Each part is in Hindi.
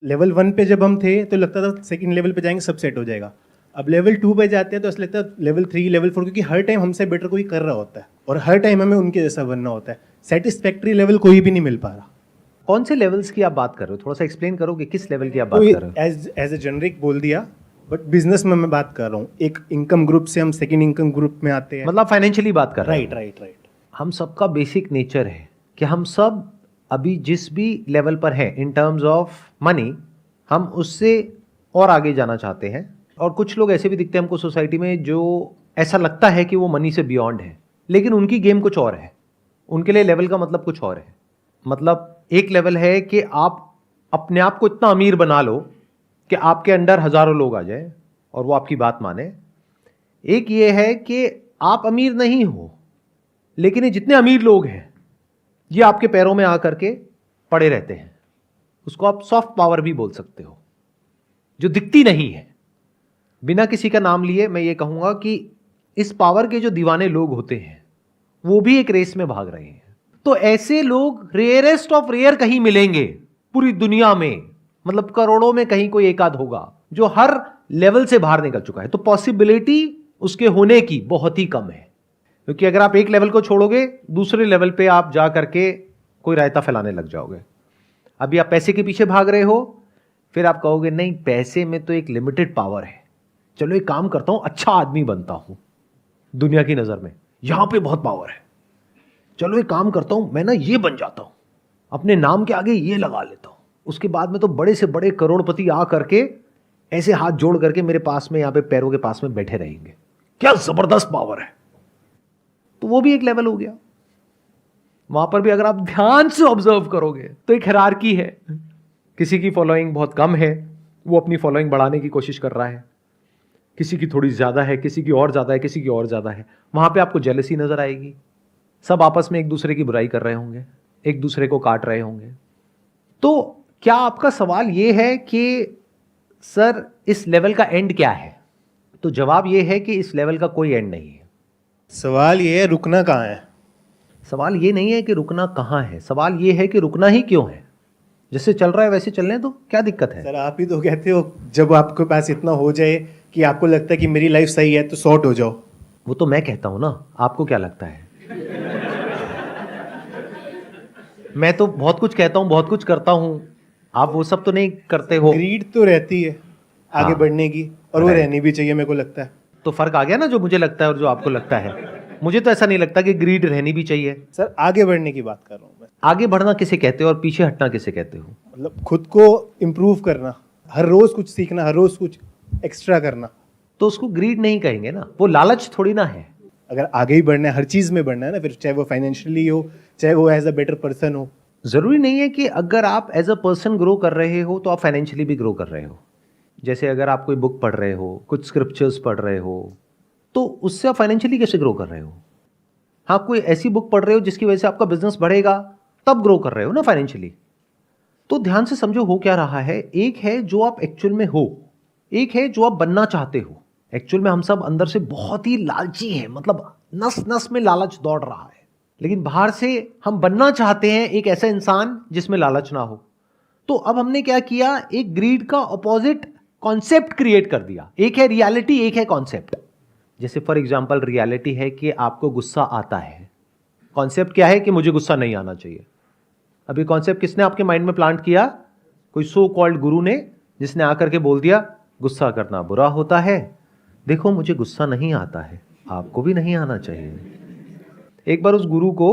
लेवल 1 पे जब हम थे तो लगता था सेकंड लेवल पे जाएंगे सब सेट हो जाएगा। अब लेवल 2 पे जाते हैं तो ऐसा लगता है लेवल 3 लेवल 4, क्योंकि हर टाइम हमसे बेटर कोई कर रहा होता है और हर टाइम हमें उनके जैसा बनना होता है। सेटिस्फैक्ट्री लेवल कोई भी नहीं मिल पा रहा। कौन से लेवल्स की आप बात कर रहे हो, थोड़ा सा एक्सप्लेन करो कि किस लेवल की आप तो बात कर रहे हो। एज ए जेनरिक बोल दिया, बट बिजनेस में मैं बात कर रहा हूँ। एक इनकम ग्रुप से हम सेकंड इनकम ग्रुप में आते हैं। मतलब फाइनेंशियली बात कर रहे राइट हो। Right right. हम सबका बेसिक नेचर है कि हम सब अभी जिस भी लेवल पर हैं इन टर्म्स ऑफ मनी, हम उससे और आगे जाना चाहते हैं। और कुछ लोग ऐसे भी दिखते हैं हमको सोसाइटी में जो ऐसा लगता है कि वो मनी से बियॉन्ड है, लेकिन उनकी गेम कुछ और है। उनके लिए लेवल का मतलब कुछ और है। मतलब एक लेवल है कि आप अपने आप को इतना अमीर बना लो कि आपके अंडर हजारों लोग आ जाए और वो आपकी बात माने। एक ये है कि आप अमीर नहीं हो, लेकिन ये जितने अमीर लोग हैं ये आपके पैरों में आकर के पड़े रहते हैं। उसको आप सॉफ्ट पावर भी बोल सकते हो, जो दिखती नहीं है। बिना किसी का नाम लिए मैं ये कहूंगा कि इस पावर के जो दीवाने लोग होते हैं वो भी एक रेस में भाग रहे हैं। तो ऐसे लोग रेयरेस्ट ऑफ रेयर कहीं मिलेंगे पूरी दुनिया में, मतलब करोड़ों में कहीं कोई एक आध होगा जो हर लेवल से बाहर निकल चुका है। तो पॉसिबिलिटी उसके होने की बहुत ही कम है, क्योंकि अगर आप एक लेवल को छोड़ोगे दूसरे लेवल पे आप जा करके कोई रायता फैलाने लग जाओगे। अभी आप पैसे के पीछे भाग रहे हो, फिर आप कहोगे नहीं पैसे में तो एक लिमिटेड पावर है, चलो एक काम करता हूं अच्छा आदमी बनता हूं दुनिया की नजर में, यहां पे बहुत पावर है, चलो एक काम करता हूं मैं ना ये बन जाता हूं, अपने नाम के आगे ये लगा लेता हूं, उसके बाद में तो बड़े से बड़े करोड़पति आ करके ऐसे हाथ जोड़ करके मेरे पास में यहां पे पैरों के पास में बैठे रहेंगे। क्या जबरदस्त पावर है। तो वो भी एक लेवल हो गया। वहां पर भी अगर आप ध्यान से ऑब्जर्व करोगे तो एक हायरार्की है। किसी की फॉलोइंग बहुत कम है, वो अपनी फॉलोइंग बढ़ाने की कोशिश कर रहा है। किसी की थोड़ी ज्यादा है, किसी की और ज्यादा है, किसी की और ज्यादा है। वहां पे आपको जेलसी नजर आएगी। सब आपस में एक दूसरे की बुराई कर रहे होंगे, एक दूसरे को काट रहे होंगे। तो क्या आपका सवाल यह है कि सर इस लेवल का एंड क्या है? तो जवाब यह है कि इस लेवल का कोई एंड नहीं है। सवाल ये है रुकना कहाँ है। सवाल ये नहीं है कि रुकना कहाँ है, सवाल ये है कि रुकना ही क्यों है। जैसे चल रहा है वैसे चलने दो, क्या दिक्कत है? सर आप ही तो कहते हो जब आपके पास इतना हो जाए कि आपको लगता है कि मेरी लाइफ सही है तो सॉर्ट हो जाओ। वो तो मैं कहता हूं ना, आपको क्या लगता है? मैं तो बहुत कुछ कहता हूं, बहुत कुछ करता हूं, आप वो सब तो नहीं करते हो। ग्रीड तो रहती है आगे हाँ, बढ़ने की, और वो रहनी भी चाहिए मेरे को लगता है। तो फर्क आ गया ना, जो मुझे लगता है और जो आपको लगता है। मुझे तो ऐसा नहीं लगता कि ग्रीड रहनी भी चाहिए। सर आगे बढ़ने की बात कर रहा हूँ मैं। आगे बढ़ना किसे कहते हो और पीछे हटना किसे कहते हो? मतलब खुद को इम्प्रूव करना, हर रोज कुछ सीखना, हर रोज कुछ एक्स्ट्रा करना। तो उसको ग्रीड नहीं कहेंगे ना, वो लालच थोड़ी ना है। अगर आगे ही बढ़ना है, हर चीज में बढ़ना है ना, फिर चाहे वो फाइनेंशियली हो, चाहे वो एज अ बेटर पर्सन हो। जरूरी नहीं है कि अगर आप एज अ पर्सन ग्रो कर रहे हो तो आप फाइनेंशियली भी ग्रो कर रहे हो। जैसे अगर आप कोई बुक पढ़ रहे हो, कुछ स्क्रिप्चर्स पढ़ रहे हो, तो उससे आप फाइनेंशियली कैसे ग्रो कर रहे हो? हाँ, कोई ऐसी बुक पढ़ रहे हो जिसकी वजह से आपका बिजनेस बढ़ेगा, तब ग्रो कर रहे हो ना फाइनेंशियली। तो ध्यान से समझो हो क्या रहा है। एक है जो आप एक्चुअल में हो, एक है जो आप बनना चाहते हो। एक्चुअल में हम सब अंदर से बहुत ही लालची हैं, मतलब नस नस में लालच दौड़ रहा है, लेकिन बाहर से हम बनना चाहते हैं एक ऐसा इंसान जिसमें लालच ना हो। तो अब हमने क्या किया, एक ग्रीड का ऑपोजिट कॉन्सेप्ट क्रिएट कर दिया। एक है रियलिटी, एक है कॉन्सेप्ट। जैसे फॉर एग्जांपल रियलिटी है कि आपको गुस्सा आता है, कॉन्सेप्ट क्या है कि मुझे गुस्सा नहीं आना चाहिए। अभी कॉन्सेप्ट किसने आपके माइंड में प्लांट किया? कोई सो कॉल्ड गुरु ने, जिसने आकर के बोल दिया गुस्सा करना बुरा होता है, देखो मुझे गुस्सा नहीं आता है, आपको भी नहीं आना चाहिए। एक बार उस गुरु को,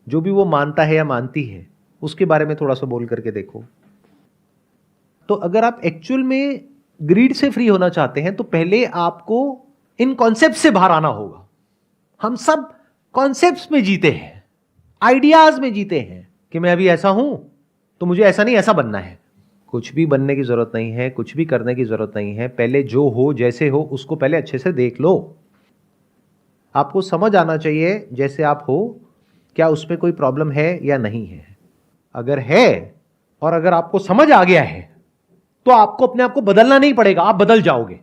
जो भी वो मानता है या मानती है, उसके बारे में थोड़ा सा बोल करके देखो। तो अगर आप एक्चुअल में ग्रीड से फ्री होना चाहते हैं तो पहले आपको इन कॉन्सेप्ट से बाहर आना होगा। हम सब कॉन्सेप्ट्स में जीते हैं, आइडियाज में जीते हैं कि मैं अभी ऐसा हूं तो मुझे ऐसा नहीं ऐसा बनना है। कुछ भी बनने की जरूरत नहीं है, कुछ भी करने की जरूरत नहीं है। पहले जो हो जैसे हो उसको पहले अच्छे से देख लो। आपको समझ आना चाहिए जैसे आप हो, क्या उसमें कोई प्रॉब्लम है या नहीं है। अगर है और अगर आपको समझ आ गया है तो आपको अपने आप को बदलना नहीं पड़ेगा, आप बदल जाओगे।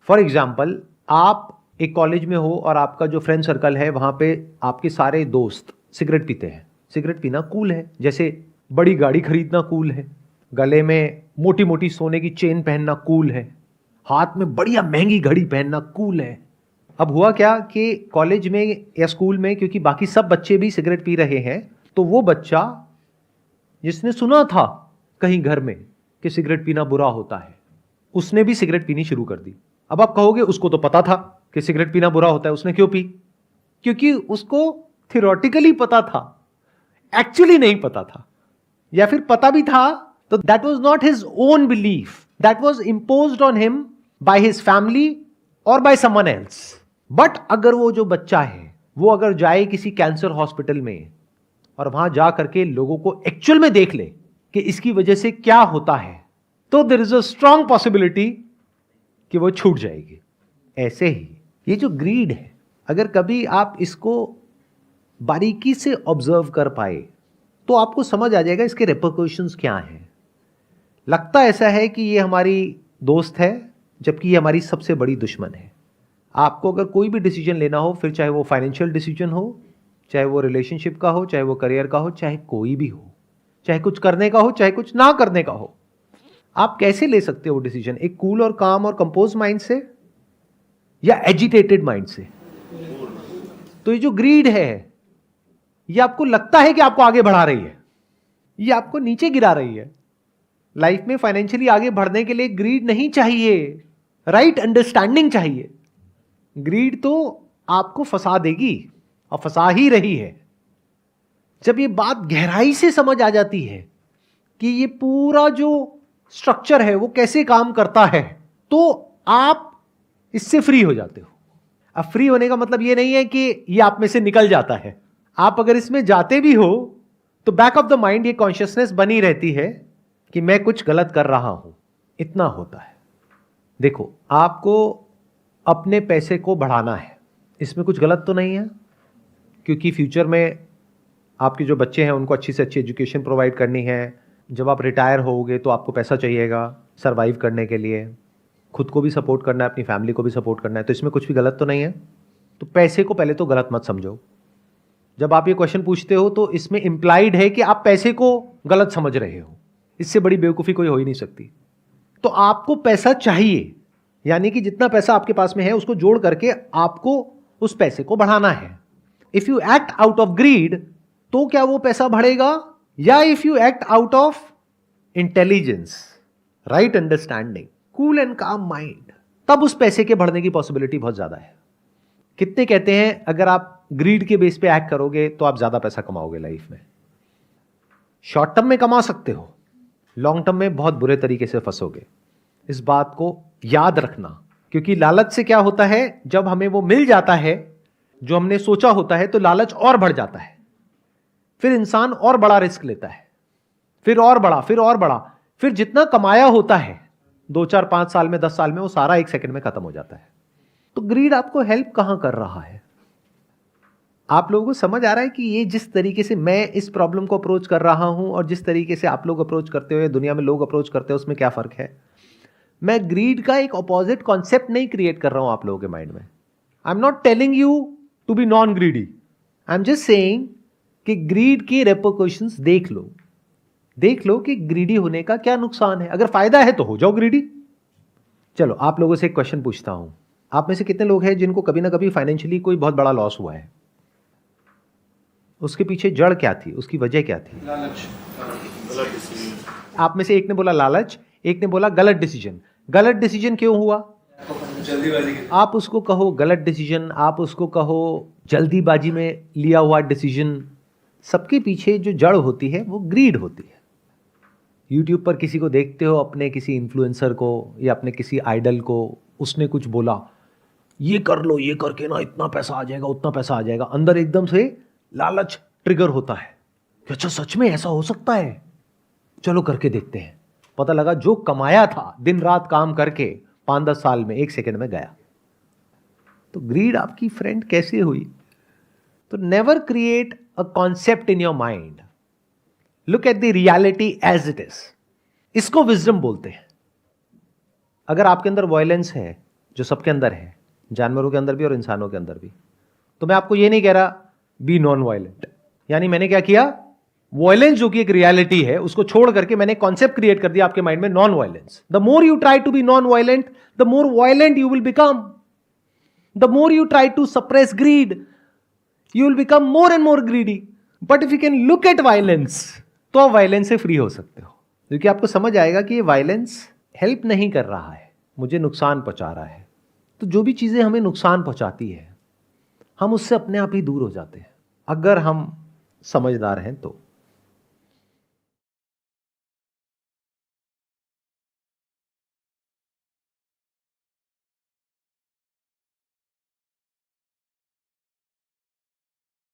फॉर एग्जाम्पल, आप एक कॉलेज में हो और आपका जो फ्रेंड सर्कल है वहां पे आपके सारे दोस्त सिगरेट पीते हैं। सिगरेट पीना कूल है, जैसे बड़ी गाड़ी खरीदना कूल है। गले में मोटी मोटी सोने की चेन पहनना कूल है, हाथ में बढ़िया महंगी घड़ी पहनना कूल है। अब हुआ क्या कि कॉलेज में या स्कूल में, क्योंकि बाकी सब बच्चे भी सिगरेट पी रहे हैं, तो वो बच्चा जिसने सुना था कहीं घर में कि सिगरेट पीना बुरा होता है, उसने भी सिगरेट पीनी शुरू कर दी। अब आप कहोगे उसको तो पता था कि सिगरेट पीना बुरा होता है, उसने क्यों पी? क्योंकि उसको थियोरेटिकली पता था, एक्चुअली नहीं पता था, या फिर पता भी था तो that was not his own belief, that was imposed on him by his family और बाय समवन एल्स। बट अगर वो जो बच्चा है वो अगर जाए किसी कैंसर हॉस्पिटल में और वहां जा करके लोगों को एक्चुअल में देख ले कि इसकी वजह से क्या होता है, तो there is a strong possibility कि वो छूट जाएगी। ऐसे ही ये जो ग्रीड है, अगर कभी आप इसको बारीकी से ऑब्जर्व कर पाए तो आपको समझ आ जाएगा इसके रिपरकशंस क्या हैं। लगता ऐसा है कि ये हमारी दोस्त है, जबकि ये हमारी सबसे बड़ी दुश्मन है। आपको अगर कोई भी डिसीजन लेना हो, फिर चाहे वो फाइनेंशियल डिसीजन हो, चाहे वो रिलेशनशिप का हो, चाहे वो करियर का हो, चाहे कोई भी हो, चाहे कुछ करने का हो, चाहे कुछ ना करने का हो, आप कैसे ले सकते हो डिसीजन? एक कूल और काम और कंपोज माइंड से या एजिटेटेड माइंड से? तो ये जो ग्रीड है, ये आपको लगता है कि आपको आगे बढ़ा रही है, ये आपको नीचे गिरा रही है। लाइफ में फाइनेंशियली आगे बढ़ने के लिए ग्रीड नहीं चाहिए, राइट अंडरस्टैंडिंग चाहिए। ग्रीड तो आपको फंसा देगी और फंसा ही रही है। जब ये बात गहराई से समझ आ जाती है कि ये पूरा जो स्ट्रक्चर है वो कैसे काम करता है, तो आप इससे फ्री हो जाते हो। अब फ्री होने का मतलब ये नहीं है कि ये आप में से निकल जाता है। आप अगर इसमें जाते भी हो तो बैक ऑफ द माइंड ये कॉन्शियसनेस बनी रहती है कि मैं कुछ गलत कर रहा हूं। इतना होता है। देखो, आपको अपने पैसे को बढ़ाना है, इसमें कुछ गलत तो नहीं है, क्योंकि फ्यूचर में आपके जो बच्चे हैं उनको अच्छी से अच्छी एजुकेशन प्रोवाइड करनी है। जब आप रिटायर होगे तो आपको पैसा चाहिएगा सर्वाइव करने के लिए, खुद को भी सपोर्ट करना है, अपनी फैमिली को भी सपोर्ट करना है, तो इसमें कुछ भी गलत तो नहीं है। तो पैसे को पहले तो गलत मत समझो। जब आप ये क्वेश्चन पूछते हो तो इसमें इंप्लाइड है कि आप पैसे को गलत समझ रहे हो। इससे बड़ी बेवकूफ़ी कोई हो ही नहीं सकती। तो आपको पैसा चाहिए, यानी कि जितना पैसा आपके पास में है उसको जोड़ करके आपको उस पैसे को बढ़ाना है। If you act out of greed तो क्या वो पैसा बढ़ेगा, या if you act out of intelligence, right understanding, cool and calm mind, तब उस पैसे के बढ़ने की पॉसिबिलिटी बहुत ज्यादा है। कितने कहते हैं अगर आप ग्रीड के बेस पे एक्ट करोगे तो आप ज्यादा पैसा कमाओगे लाइफ में? शॉर्ट टर्म में कमा सकते हो, लॉन्ग टर्म में बहुत बुरे तरीके से फंसोगे। इस बात को याद रखना, क्योंकि लालच से क्या होता है, जब हमें वो मिल जाता है जो हमने सोचा होता है तो लालच और बढ़ जाता है। फिर इंसान और बड़ा रिस्क लेता है, फिर और बड़ा, फिर और बड़ा, फिर जितना कमाया होता है 2, 4, 5 साल में, 10 साल में, वो सारा 1 सेकंड में खत्म हो जाता है। तो ग्रीड आपको हेल्प कहां कर रहा है? आप लोगों को समझ आ रहा है कि ये जिस तरीके से मैं इस प्रॉब्लम को अप्रोच कर रहा हूं और जिस तरीके से आप लोग अप्रोच करते हो, दुनिया में लोग अप्रोच करते हो, उसमें क्या फर्क है? मैं ग्रीड का एक ऑपोजिट कॉन्सेप्ट नहीं क्रिएट कर रहा हूं आप लोगों के माइंड में। I am not telling you to be non greedy, I am just saying कि ग्रीड की रेपरकशंस देख लो, देख लो कि ग्रीडी होने का क्या नुकसान है। अगर फायदा है तो हो जाओ ग्रीडी। चलो, आप लोगों से एक क्वेश्चन पूछता हूं, आप में से कितने लोग हैं जिनको कभी ना कभी फाइनेंशियली कोई बहुत बड़ा लॉस हुआ है? उसके पीछे जड़ क्या थी, उसकी वजह क्या थी? लालच, गलत डिसीजन, आप में से एक ने बोला लालच, एक ने बोला गलत डिसीजन। गलत डिसीजन क्यों हुआ? जल्दीबाजी की। आप उसको कहो गलत डिसीजन, आप उसको कहो जल्दीबाजी में लिया हुआ डिसीजन, सबके पीछे जो जड़ होती है वो ग्रीड होती है। यूट्यूब पर किसी को देखते हो, अपने किसी इन्फ्लुएंसर को या अपने किसी आइडल को, उसने कुछ बोला, ये कर लो, ये करके ना इतना पैसा आ जाएगा, उतना पैसा आ जाएगा, अंदर एकदम से लालच ट्रिगर होता है कि अच्छा सच में ऐसा हो सकता है, चलो करके देखते हैं। पता लगा जो कमाया था दिन रात काम करके 5-10 साल में 1 सेकंड में गया। तो ग्रीड आपकी फ्रेंड कैसे हुई? तो never create a concept in your mind, look at the reality as it is. इसको विजडम बोलते हैं। अगर आपके अंदर वायलेंस है, जो सबके अंदर है, जानवरों के अंदर भी और इंसानों के अंदर भी, तो मैं आपको ये नहीं कह रहा बी नॉन वायलेंट, यानी मैंने क्या किया, वायलेंस जो कि एक रियलिटी है उसको छोड़ करके मैंने कॉन्सेप्ट क्रिएट कर दिया आपके माइंड में, non violence. The more you try to be non violent, the more violent you will become. The more you try to suppress greed, you will become more and more greedy. But if you can look at violence, तो आप वायलेंस से फ्री हो सकते हो, क्योंकि आपको समझ आएगा कि ये वायलेंस हेल्प नहीं कर रहा है, मुझे नुकसान पहुंचा रहा है. तो जो भी चीज़ें हमें नुकसान पहुंचाती है हम उससे अपने आप ही दूर हो जाते हैं, अगर हम समझदार हैं तो.